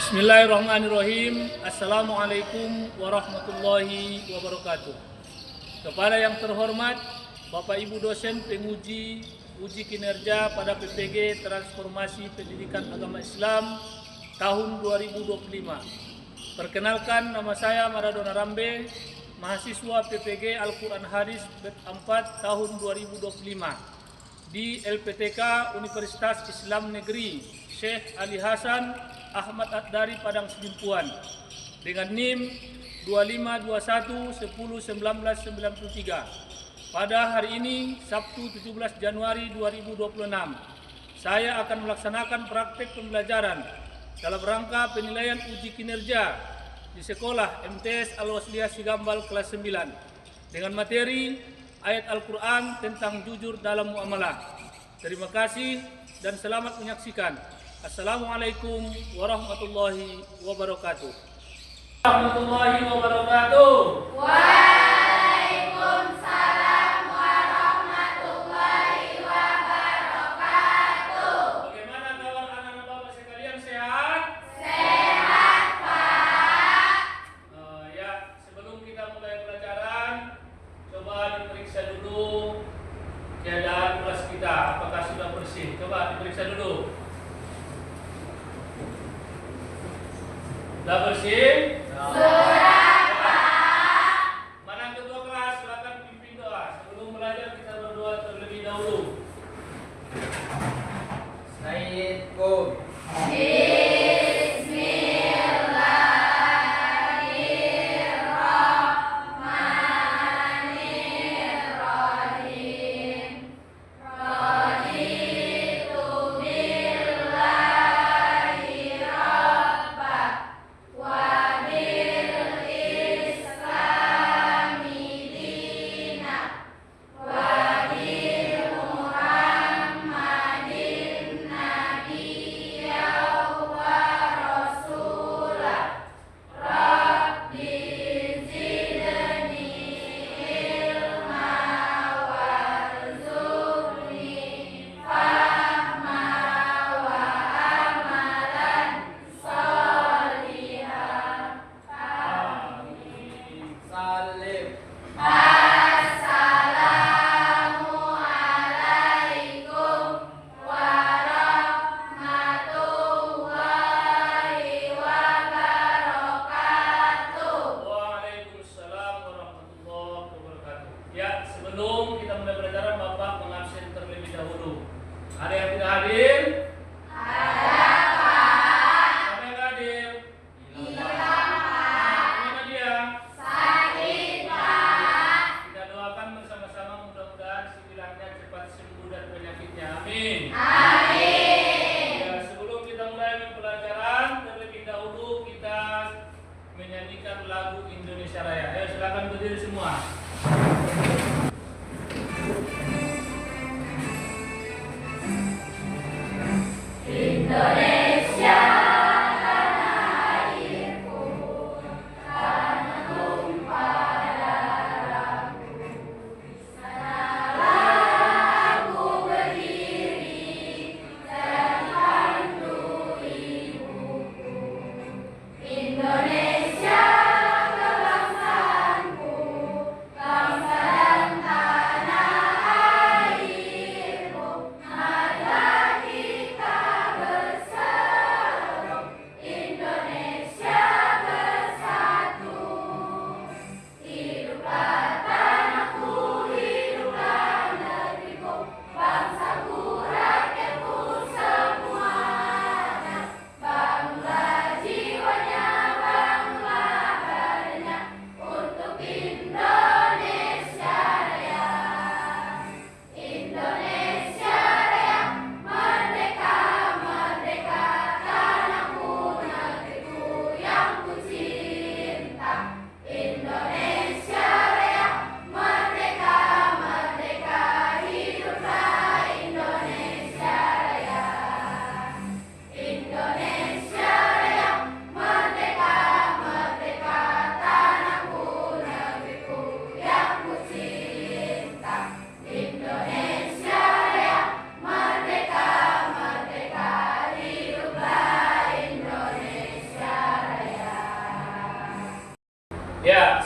Bismillahirrahmanirrahim. Assalamualaikum warahmatullahi wabarakatuh. Kepada yang terhormat Bapak Ibu dosen penguji uji kinerja pada PPG Transformasi Pendidikan Agama Islam tahun 2025. Perkenalkan, nama saya Maradona Rambe, mahasiswa PPG Al-Quran Hadis Bet 4 tahun 2025 di LPTK Universitas Islam Negeri Syekh Ali Hasan Ahmad Ad-Dari Padang Sidimpuan dengan NIM 2521101993. Pada hari ini Sabtu 17 Januari 2026 saya akan melaksanakan praktek pembelajaran dalam rangka penilaian uji kinerja di sekolah MTS Al-Wasliyah Sigambal kelas 9 dengan materi ayat Al-Quran tentang jujur dalam muamalah. Terima kasih dan selamat menyaksikan. Assalamualaikum warahmatullahi wabarakatuh. Warahmatullahi wabarakatuh. Waalaikumsalam warahmatullahi wabarakatuh. Bagaimana kawan anak-anak Bapak sekalian, sehat? Sehat, Pak. Ya, sebelum kita mulai pelajaran, coba diperiksa dulu keadaan kelas kita, apakah sudah bersih. Coba diperiksa dulu. Sudah bersih? Sudah, Pak. Mana ketua kelas? Silakan pimpin doa. Sebelum belajar kita berdoa terlebih dahulu. Assalamualaikum. Bismillahirrahmanirrahim. Raditu billahi rabba wa bi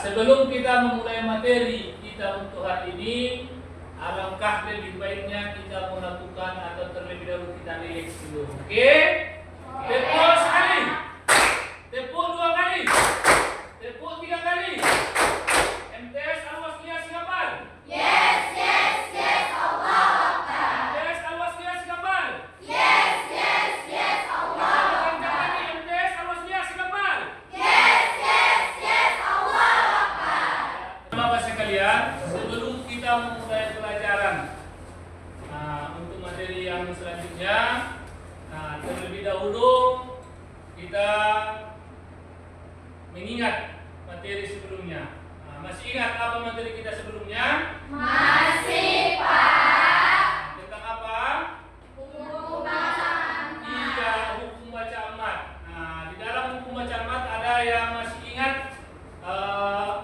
sebelum kita memulai materi kita untuk hari ini, alangkah lebih baiknya kita melakukan atau terlebih dahulu kita relax dulu. Oke? Tepuk sekali, tepuk 2 kali, tepuk 3 kali. MTS Al-Wasliyah Singapal. Yes, yes, yes, Allah Akbar. MTS Al-Wasliyah Singapal. Yes, yes, yes, Allah Akbar. MTS Al-Wasliyah Singapal. Yes, yes, yes, Allah Akbar. Bapak sekalian, sebelum kita memulai pelajaran untuk materi yang selanjutnya, terlebih dahulu kita mengingat materi sebelumnya. Masih ingat apa materi kita sebelumnya? Masih, Pak. Tentang apa? Hukum bacaan. Iya, hukum baca amat. Di dalam hukum baca amat ada yang masih ingat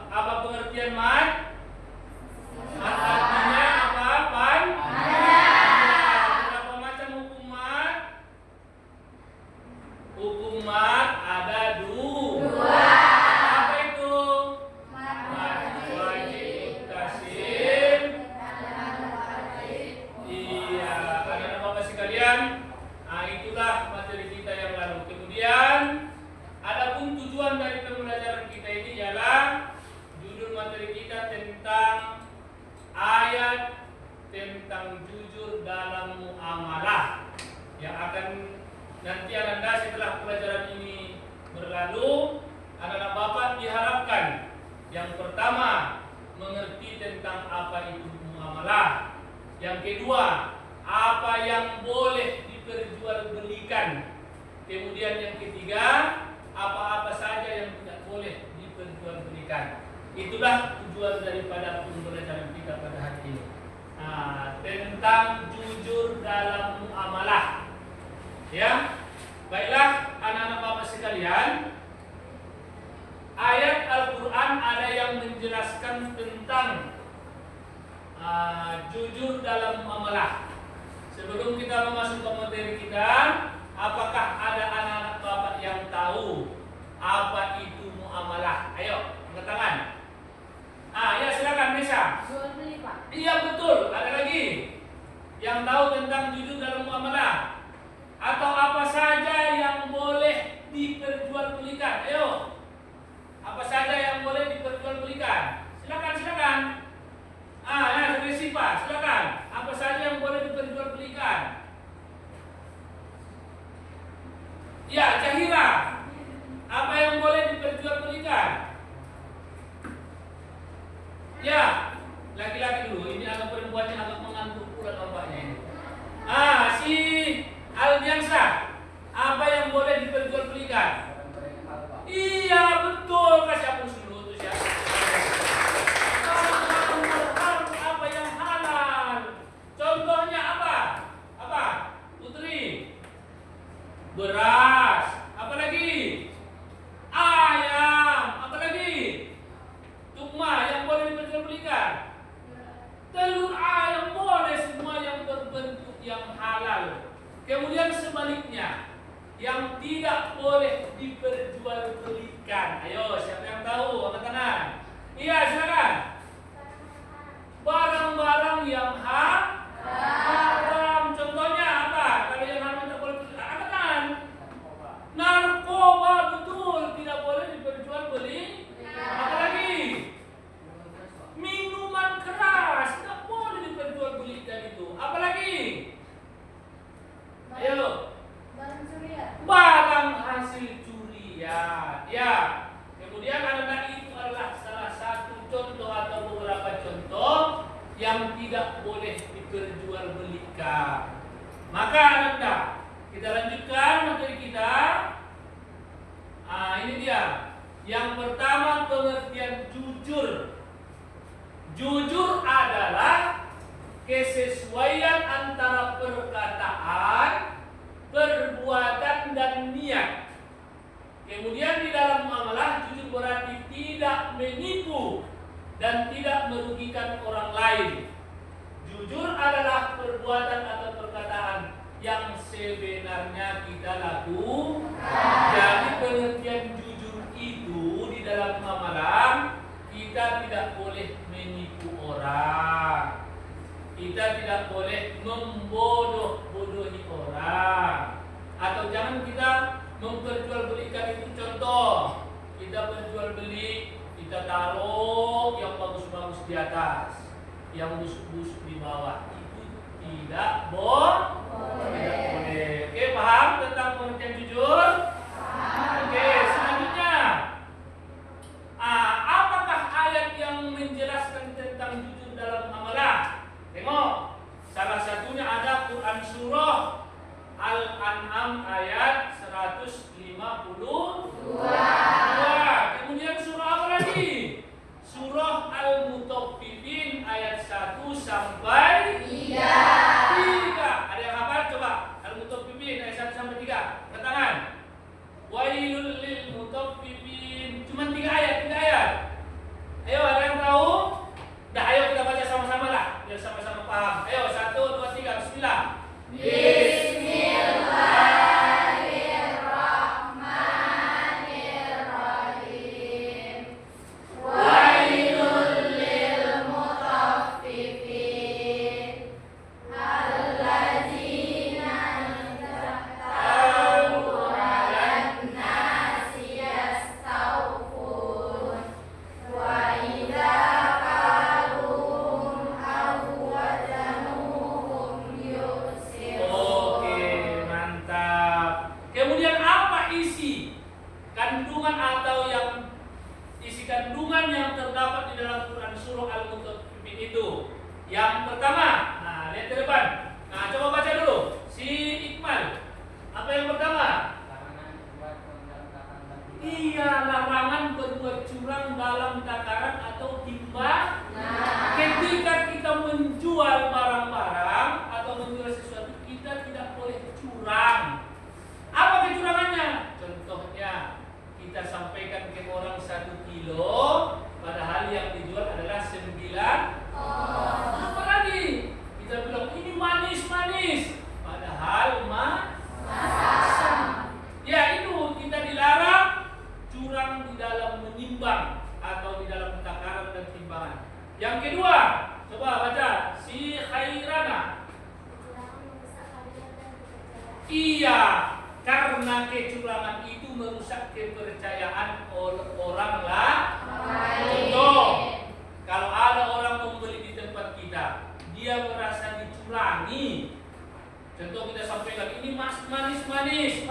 apa pengertian mat? Mat artinya apa? Pan? Ada. Berapa macam hukum mat? Hukum mat ada dua. Apa itu? Mat wajib kasim. Iya, anak-anak bapak sekalian, itulah materi kita yang lalu. Kemudian, adapun tujuan dari pembelajaran kita ini ialah judul materi kita tentang ayat tentang jujur dalam muamalah yang akan nanti Anda setelah pelajaran ini berlalu, anak-anak bapak diharapkan yang pertama mengerti tentang apa itu muamalah. Yang kedua, apa yang boleh diperjualbelikan. Kemudian yang ketiga, apa-apa saja yang tidak boleh diperjualbelikan. Itulah tujuan daripada pembelajaran kita pada hari ini. Tentang jujur dalam muamalah. Ya, baiklah anak-anak bapak sekalian. Ayat Al-Quran ada yang menjelaskan tentang jujur dalam muamalah. Sebelum kita memasuki materi kita, apakah ada anak-anak bapak yang tahu apa itu muamalah? Ayo, angkat tangan. Ya silakan Nisa. Jual beli, Pak. Iya betul. Ada lagi yang tahu tentang jujur dalam muamalah? Atau apa saja yang boleh diperjualbelikan? Ayo. Apa saja yang boleh diperjualbelikan? Silakan. Dari Sipa, silakan. Apa saja yang boleh diperjualbelikan? Ya, Jahira. Apa yang boleh diperjualbelikan? Ya, laki-laki dulu. Ini anak perempuannya agak mengantuk pula nampaknya ini. Si Aldiansa. Apa yang boleh diperjualbelikan? Iya, betul. Kasih hapus dulu tuh siapa? Apa yang halal? Contohnya apa? Apa? Putri. Beras. Apa lagi? Ayam. Apa lagi? Tukma yang boleh diperjualbelikan. Telur ayam boleh, semua yang berbentuk yang halal. Kemudian sebaliknya, yang tidak boleh diperjualbelikan. Ayo, siapa yang tahu? Angkat tangan. Iya, silakan. Barang-barang yang haram. Contohnya apa? Kalau yang haram tidak boleh diperjualbelikan. Angkat tangan. Narkoba betul, tidak boleh diperjualbelikan. Apa lagi? Minuman keras tidak boleh diperjualbelikan itu. Apa lagi? Ayo. Barang curian. Barang hasil curian. Ya. Kemudian anak itu adalah salah satu contoh atau beberapa contoh yang tidak boleh diperjualbelikan. Maka Anda, kita lanjutkan materi kita. Ini dia. Yang pertama pengertian jujur. Jujur adalah kesesuaian antara perkataan, perbuatan dan niat. Kemudian di dalam muamalah jujur berarti tidak menipu dan tidak merugikan orang lain. Jujur adalah perbuatan atau perkataan yang sebenarnya kita lakukan. Jadi pengertian jujur itu di dalam muamalah orang. Kita tidak boleh membodoh-bodohi orang. Atau jangan kita memperjualbelikan itu. Contoh, kita berjual beli, kita taruh yang bagus-bagus di atas, yang busuk-busuk di bawah. Itu tidak boleh. Oke, paham tentang pengertian jujur? Oke, selanjutnya. Apakah ayat yang menjelaskan tentang jujur dalam amalan? Tengok, salah satunya ada Quran Surah Al-An'am ayat 152. Kemudian surah apa lagi? Surah Al-Mutaffifin ayat 1 sampai 3. Ada yang hafal? Coba Al-Mutaffifin ayat 1 sampai 3. Angkat tangan. Wailul lil mutaffifin. Cuma 3 ayat. Ayo, ada yang tahu? Dah, ayo kita baca sama-sama lah, biar sama-sama paham. Ayo, 1, 2, 3, bismillah. Bismillahirrahmanirrahim. Wailul lil mutaffifin alladzina idza talu 'alan nasi yastawfun wa idza kaluhum aw wazanuhum yuksirun. Oke, mantap. Kemudian apa isi kandungan yang terdapat di dalam Quran Surah Al-Mutaffifin itu? Yang pertama, lihat ke depan. Coba baca dulu. Si Iqmal. Apa yang pertama? Iya, larangan berbuat curang dalam takaran atau timbang. Ketika kita menjual barang-barang atau menjual sesuatu, kita tidak boleh curang. Apa kecurangannya? Contohnya, kita sampaikan ke orang 1 kilo, padahal yang dijual adalah 9. Apa lagi? Kita bilang ini manis, padahal masam. Ya, itu kita dilarang curang di dalam menimbang atau di dalam takaran dan timbangan. Yang kedua, coba baca si Khairana. Iya, karena kecurangan itu merusak kepercayaan orang lain. Contoh, kalau ada orang membeli di tempat kita, dia merasa dicurangi. Contoh, kita sampaikan ini manis.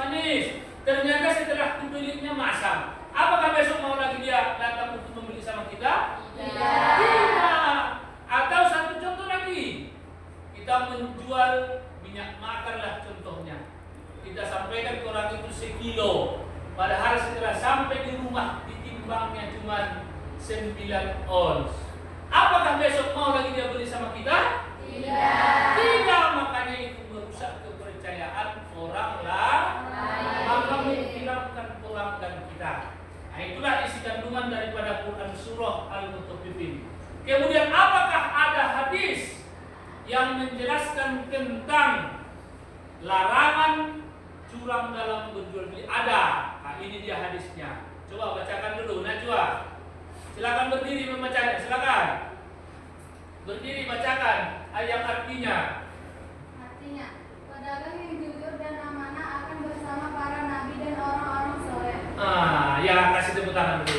Ternyata setelah dibelinya masam. Apakah besok mau lagi dia datang untuk membeli sama kita? Tidak. Atau satu contoh lagi, kita menjual minyak makanlah contohnya. Kita sampaikan ke orang itu 1 kilo, padahal setelah sampai di rumah ditimbangnya cuma 9 ons. Apakah besok mau lagi dia beli sama kita? Tidak, makanya itu merusak kepercayaan orang lain, maka menghilangkan pelanggan kita. Itulah isi kandungan daripada Quran Surah Al-Mutaffifin. Kemudian apakah ada hadis yang menjelaskan tentang larangan curang dalam berjual beli? Ada. Ini dia hadisnya. Coba bacakan dulu, Najwa. Silakan berdiri membacanya, silakan. Berdiri bacakan ayat artinya. Pedagang yang jujur dan amanah akan bersama para nabi dan orang-orang soleh. Ya, kasih tepuk tangan dulu.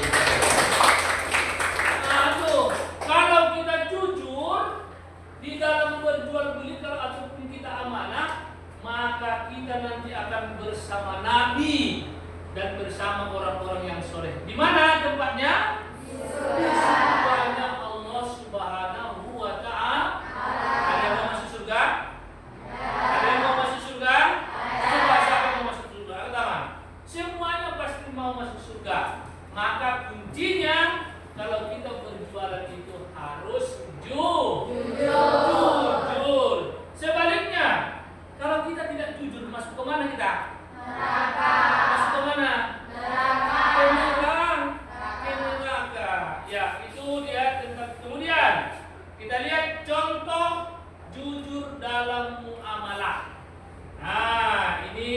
Tuh, kalau kita jujur di dalam berjual beli ataupun kita amanah, maka kita nanti akan bersama nabi dan bersama orang-orang yang soleh. Di mana tempatnya? Di surga Allah Subhanahu wa ta'ala. Ada yang mau masuk surga? Ada yang mau masuk surga? Coba siapa yang mau masuk surga? Angkat tangan. Semuanya pasti mau masuk surga. Maka kuncinya kalau kita berjualan itu harus jujur. Sebaliknya, kalau kita tidak jujur, masuk ke mana kita? Neraka. Masuk ke mana? Neraka. Ke neraka. Ya, itu dia tentang. Kemudian kita lihat contoh jujur dalam muamalah. Ini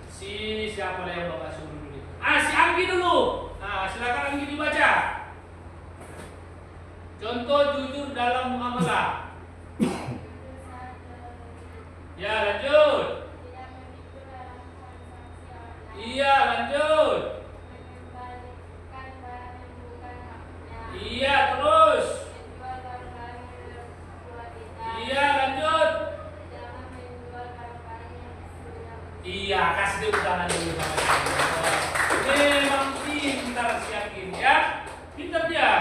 si siapa yang Bapak suruh dulu? Si Anggi dulu. Silakan Anggi dibaca. Contoh jujur dalam muamalah. Ya, lanjut. Iya, lanjut. Iya, terus. Iya, lanjut. Iya, kasih dia tangan dulu sama saya. Memang pintar si Yakin ya. Pintar dia.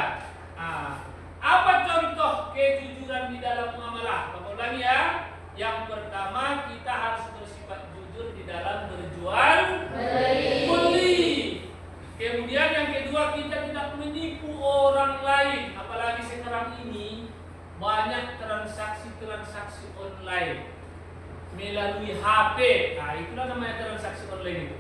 Apa contoh kejujuran di dalam muamalah? Bapak ulangi ya. Yang pertama, kita harus bersifat jujur di dalam berjual beli. Kemudian yang kedua, kita tidak menipu orang lain. Apalagi sekarang ini banyak transaksi online melalui HP. Nah, itulah namanya transaksi online itu.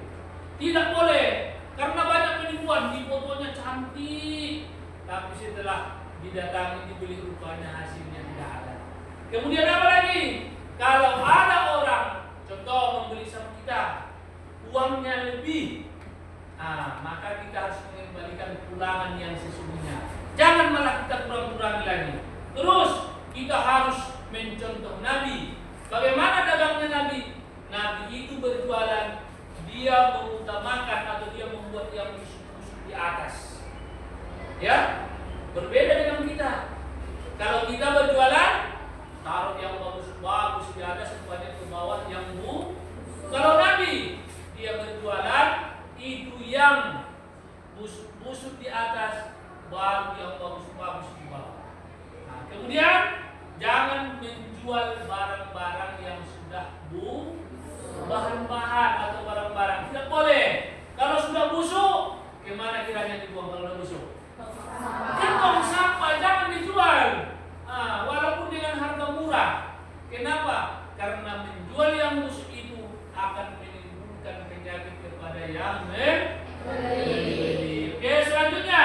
Tidak boleh, karena banyak penipuan. Di fotonya cantik, tapi setelah didatangi dibeli rupanya hasilnya tidak ada. Kemudian apa lagi? Kalau ada orang contoh membeli sama kita, uangnya lebih, maka kita harus mengembalikan pulangan yang sesungguhnya. Jangan malah kita kurang-kurangi lagi. Terus kita harus mencontoh Nabi. Bagaimana dagangnya Nabi? Nabi itu berjualan, dia mengutamakan atau dia membuat yang busuk-busuk di atas. Ya, berbeda dengan kita. Kalau kita berjualan, taruh yang bagus-bagus di atas, supaya ke bawah yang busuk. Kalau Nabi, dia berjualan, itu yang busuk-busuk di atas, baru yang bagus-bagus di bawah. Nah, kemudian jangan menjual barang-barang yang sudah bahan-bahan atau barang-barang, tidak boleh. Kalau sudah busuk, kemana kiranya dibuang kalau sudah busuk? Kantong sampah, jangan dijual. Walaupun dengan harga murah. Kenapa? Karena menjual yang busuk itu akan menimbulkan penyakit kepada yang membeli. Oke, selanjutnya,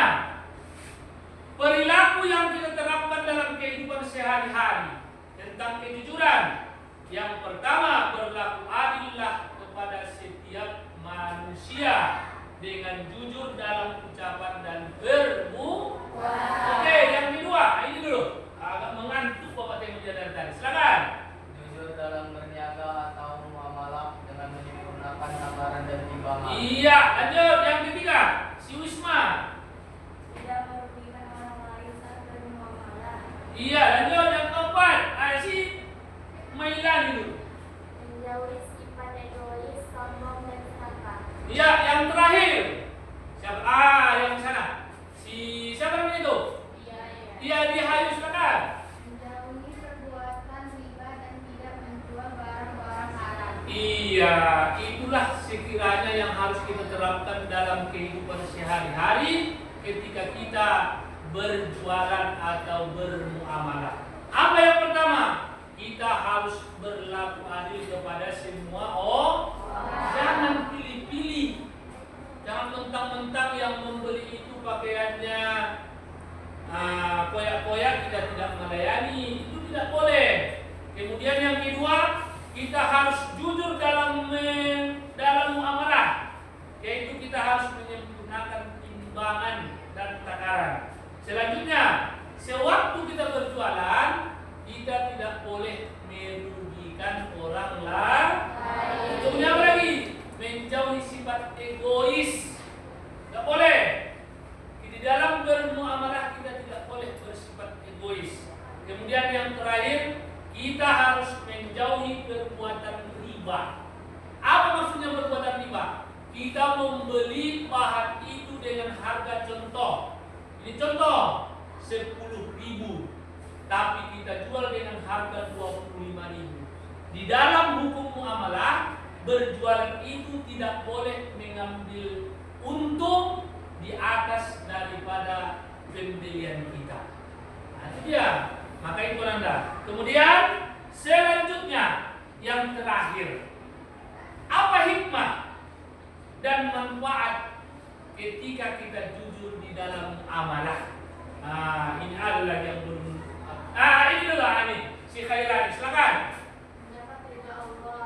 perilaku yang kita terapkan dalam kehidupan sehari-hari tentang kejujuran. Yang pertama, berlaku adillah kepada setiap manusia dengan jujur dalam ucapan dan Oke, yang kedua, ini dulu. Agak mengantuk Bapak tengok dia dari tadi. Silakan. Jujur dalam berniaga atau muamalah dengan menyempurnakan tabaran dan timbangan. Iya, lanjut. Yang ketiga, si Wisma. Tidak merugikan orang lain saat bermuamalah. Iya, lanjut. Yang keempat, si Mailan itu. Menjauhi sifat egois, sombong dan serakah. Iya, yang terakhir. Siapa? Yang sana. Siapa namanya itu? Iya, dia Hayu, silakan. Menjauhi perbuatan riba dan tidak menjual barang-barang haram. Iya, itulah sekiranya yang harus kita terapkan dalam kehidupan sehari-hari ketika kita berjualan atau bermuamalah. Apa yang pertama? Kita harus berlaku adil kepada semua Jangan pilih-pilih. Jangan mentang-mentang yang membeli itu pakaiannya koyak-koyak, kita tidak melayani. Itu tidak boleh. Kemudian yang kedua, kita harus jujur dalam muamalah, yaitu kita harus menyempurnakan timbangan dan takaran. Selanjutnya, sewaktu kita berjualan, kita tidak boleh merugikan orang lain. Kemudian apa lagi? Menjauhi sifat egois. Tidak boleh. Di dalam bermuamalah kita tidak boleh bersifat egois. Kemudian yang terakhir, kita harus menjauhi perbuatan riba. Apa maksudnya perbuatan riba? Kita membeli bahan itu dengan harga contoh. Ini contoh 10.000, tapi kita jual dengan harga 25.000. Di dalam hukum muamalah, berjualan itu tidak boleh mengambil untung di atas daripada pembelian kita. Nah, itu dia. Maka itu Anda. Kemudian selanjutnya yang terakhir, apa hikmah dan manfaat ketika kita jujur di dalam amalah? Ini adalah yang belum. Ini adalah ini si Khairani, silakan. Mendapat ridha Allah.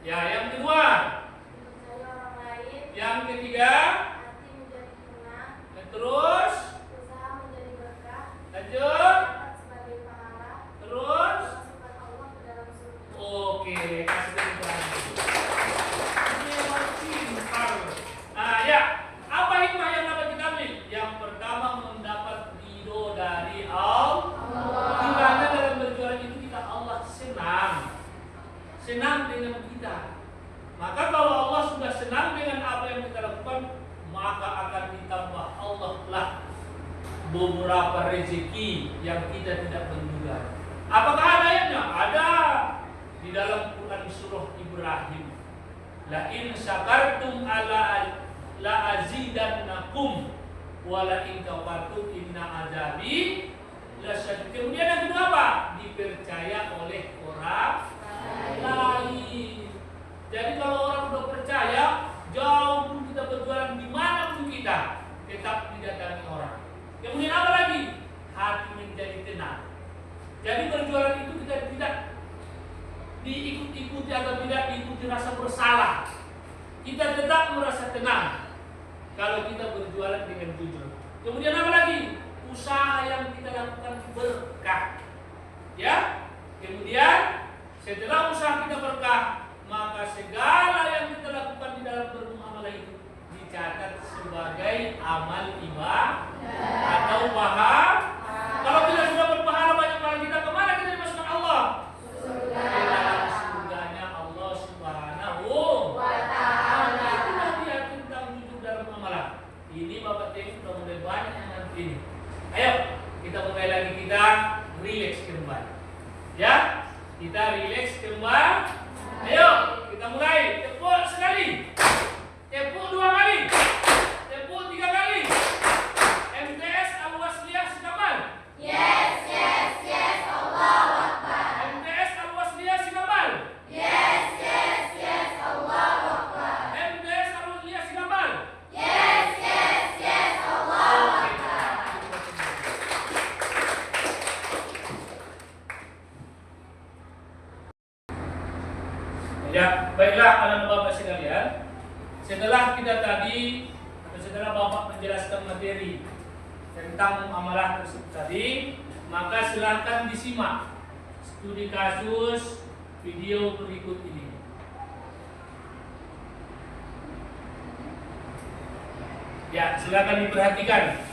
Ya, yang kedua. Dipercaya orang lain. Yang ketiga. Hati menjadi tenang. Dan terus. Usaha menjadi berkah. Lanjut. beberapa rezeki yang kita tidak menduga. Apakah ada ayatnya? Ada di dalam Quran surah Ibrahim. La in syakartum la azidannakum wa la in kafartum inna azabi lasyadid. Kemudian yang kedua apa? Dipercaya oleh orang lain. Jadi kalau orang sudah percaya, jauh pun kita berjualan di mana pun kita tetap didatangi orang. Kemudian apa lagi? Hati menjadi tenang. Jadi berjualan itu kita tidak diikut-ikuti atau tidak diikuti rasa bersalah. Kita tetap merasa tenang kalau kita berjualan dengan jujur. Kemudian apa lagi? Usaha yang kita lakukan berkah. Ya. Kemudian setelah usaha kita berkah, maka segala yang kita lakukan di dalam bermuamalah itu dicatat sebagai amal ibadah atau pahala. Kalau kita sudah berpahala banyak pahala kita, kemana kita dimasukkan Allah? Surganya Allah Subhanahu wa Ta'ala. Itulah dia tentang jujur dalam muamalah. Ini Bapak Teng sudah mulai banyak yang nanti ini. Ayo kita mulai lagi, kita relax kembali. Ya, kita relax kembali. Ayo kita mulai. Tepuk sekali, tepuk dua kali, tepuk tiga kali. MTS Al-Wasliyah Sikamal. Yes, yes, yes, Allahu Akbar. MTS Al-Wasliyah Sikamal. Yes, yes, yes, Allahu Akbar. MTS Al-Wasliyah Sikamal. Yes, yes, yes, Allahu Akbar. Ya, baiklah anak Bapak sekalian. Setelah kita tadi atau setelah Bapak menjelaskan materi tentang muamalah tersebut tadi, maka silakan disimak studi kasus video berikut ini. Ya, silakan diperhatikan.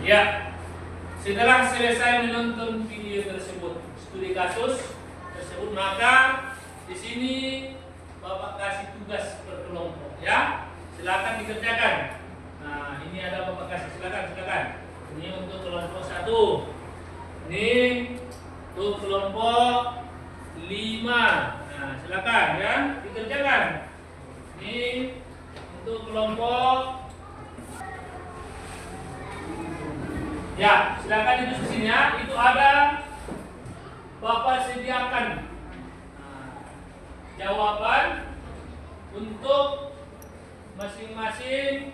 Ya, setelah selesai menonton video tersebut, studi kasus tersebut, maka di sini Bapak kasih tugas berkelompok, ya. Silakan dikerjakan. Nah, ini ada Bapak kasih, silakan. Ini untuk kelompok 1. Ini untuk kelompok 5. Nah, silakan ya, dikerjakan. Ini untuk kelompok. Ya, silakan diskusinya. Itu ada Bapak sediakan jawaban untuk masing-masing.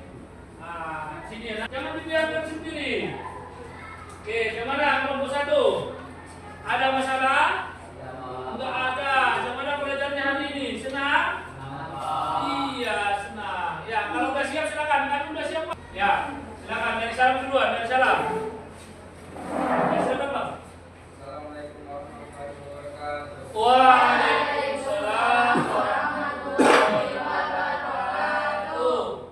Sini ya, jangan dibiarkan sendiri. Oke, gimana kelompok 1? Ada masalah? Enggak ada. Gimana belajarnya hari ini? Senang? Iya, senang. Ya, kalau udah siap silakan. Kami udah siap, Pak. Ya, silakan dari salam duluan, dari salam. Silakan, Pak. Assalamualaikum warahmatullahi wabarakatuh. Waalaikumsalam warahmatullahi wabarakatuh.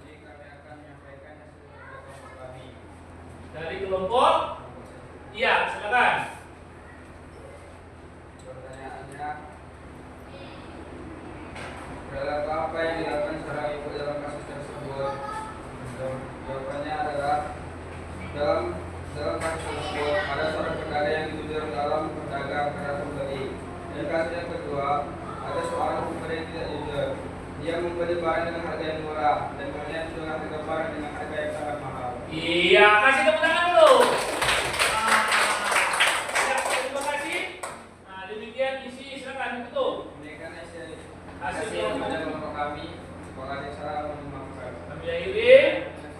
Jadi kami akan menyampaikan hasil kerja kelompok kami. Dari kelompok? Iya, silakan. Pertanyaannya, dalam apa yang dilakukan seorang ibu dalam kasus tersebut? Jawabannya adalah dalam kasus tersebut ada seorang pedagang yang dituduh dalam pedagang karena pembeli. Dan kasus yang kedua, ada seorang pembeli yang tidak jujur. Dia membeli barang dengan harga yang murah dan kemudian menjual harga barang dengan harga yang sangat mahal. Iya, kasih tepuk tangan dulu. Ya, terima kasih. Nah, demikian isi, silakan ditutup. Demikian Hasil hasil kerja kelompok kami. Terima kasih, salam memaafkan. Kami akhiri.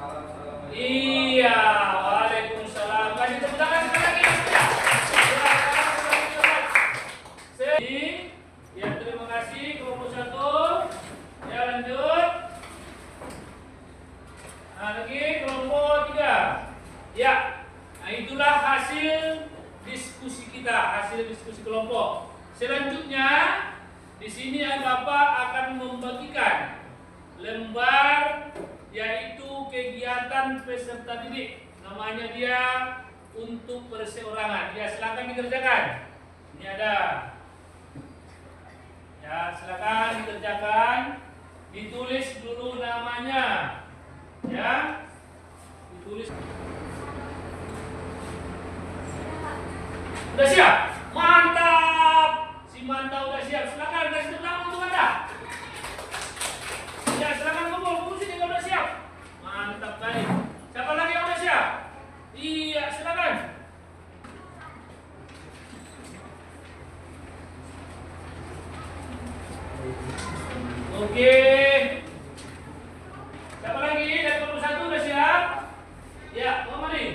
Salam. Iya, waalaikumsalam. Kasih tepuk tangan sekali lagi. Ya, terima kasih kelompok 1. Ya, lanjut. Nah, lagi kelompok peserta didik. Namanya dia untuk perseorangan. Ya, silakan dikerjakan. Ini ada. Ya, silakan dikerjakan. Ditulis dulu namanya. Ya. Ditulis. Udah siap? Mantap. Si Manta udah siap. Silakan kasih tepuk tangan untuk Anda. Ya, silakan kumpul sini kalau udah siap. Mantap kali. Siapa lagi yang udah siap? Iya, silakan. Oke. Siapa lagi? Dari 41 udah siap? Ya, Muhammad nih.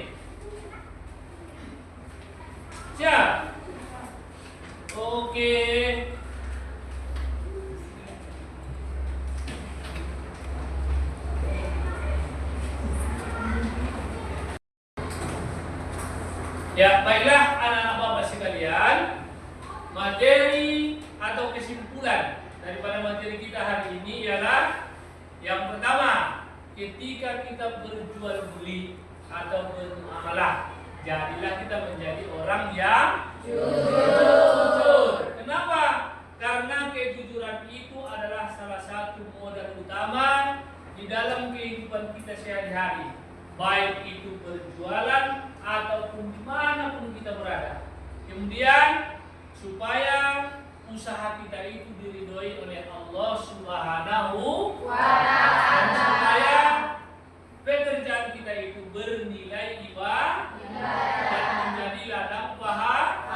Siap. Oke. Ya, baiklah anak-anak Bapak sekalian, materi atau kesimpulan daripada materi kita hari ini ialah yang pertama, ketika kita berjual beli atau bermuamalah, jadilah kita menjadi orang yang jujur. Kenapa? Karena kejujuran itu adalah salah satu modal utama di dalam kehidupan kita sehari-hari, baik itu berjualan ataupun dimanapun kita berada. Kemudian supaya usaha kita itu diridhoi oleh Allah Subhanahu wa Ta'ala, dan supaya pekerjaan kita itu bernilai ibadah dan menjadi ladang pahala,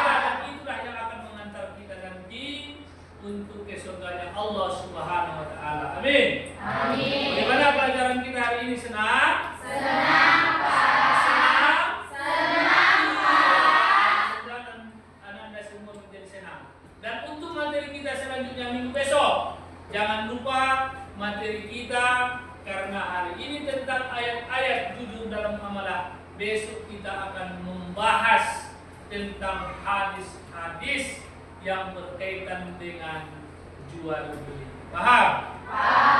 dan itulah yang akan mengantar kita nanti untuk ke surganya Allah Subhanahu wa Ta'ala. Amin. Amin. Bagaimana pelajaran kita hari ini? Senang? Senang, Pak. Dan untuk materi kita selanjutnya minggu besok, jangan lupa materi kita, karena hari ini tentang ayat-ayat jujur dalam muamalah. Besok kita akan membahas tentang hadis-hadis yang berkaitan dengan jual beli. Paham? Paham.